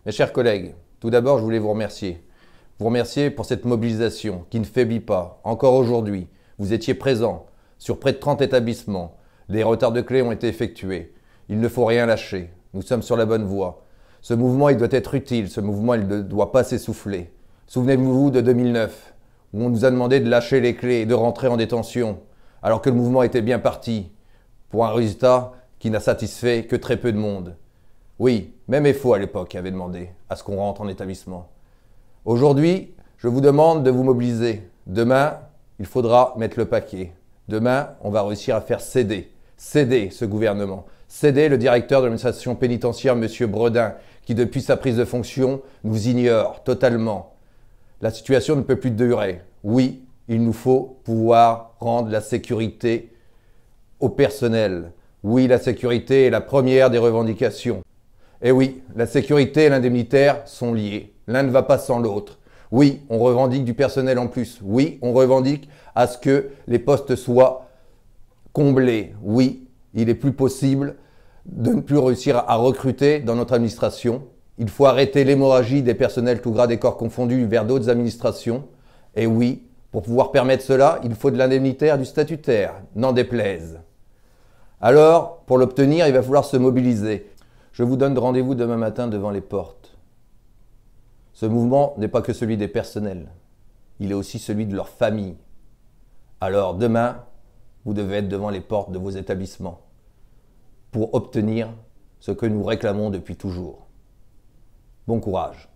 Mes chers collègues, tout d'abord, je voulais vous remercier. Vous remercier pour cette mobilisation qui ne faiblit pas. Encore aujourd'hui, vous étiez présents sur près de 30 établissements. Des retards de clés ont été effectués. Il ne faut rien lâcher. Nous sommes sur la bonne voie. Ce mouvement, il doit être utile. Ce mouvement, il ne doit pas s'essouffler. Souvenez-vous de 2009, où on nous a demandé de lâcher les clés et de rentrer en détention, alors que le mouvement était bien parti, pour un résultat qui n'a satisfait que très peu de monde. Oui, même FO à l'époque avait demandé à ce qu'on rentre en établissement. Aujourd'hui, je vous demande de vous mobiliser. Demain, il faudra mettre le paquet. Demain, on va réussir à faire céder ce gouvernement, céder le directeur de l'administration pénitentiaire, M. Bredin, qui depuis sa prise de fonction nous ignore totalement. La situation ne peut plus durer. Oui, il nous faut pouvoir rendre la sécurité au personnel. Oui, la sécurité est la première des revendications. Et oui, la sécurité et l'indemnitaire sont liés. L'un ne va pas sans l'autre. Oui, on revendique du personnel en plus. Oui, on revendique à ce que les postes soient comblés. Oui, il est plus possible de ne plus réussir à recruter dans notre administration. Il faut arrêter l'hémorragie des personnels tout grades et corps confondus vers d'autres administrations. Et oui, pour pouvoir permettre cela, il faut de l'indemnitaire et du statutaire, n'en déplaise. Alors, pour l'obtenir, il va falloir se mobiliser. Je vous donne rendez-vous demain matin devant les portes. Ce mouvement n'est pas que celui des personnels, il est aussi celui de leurs familles. Alors demain, vous devez être devant les portes de vos établissements pour obtenir ce que nous réclamons depuis toujours. Bon courage.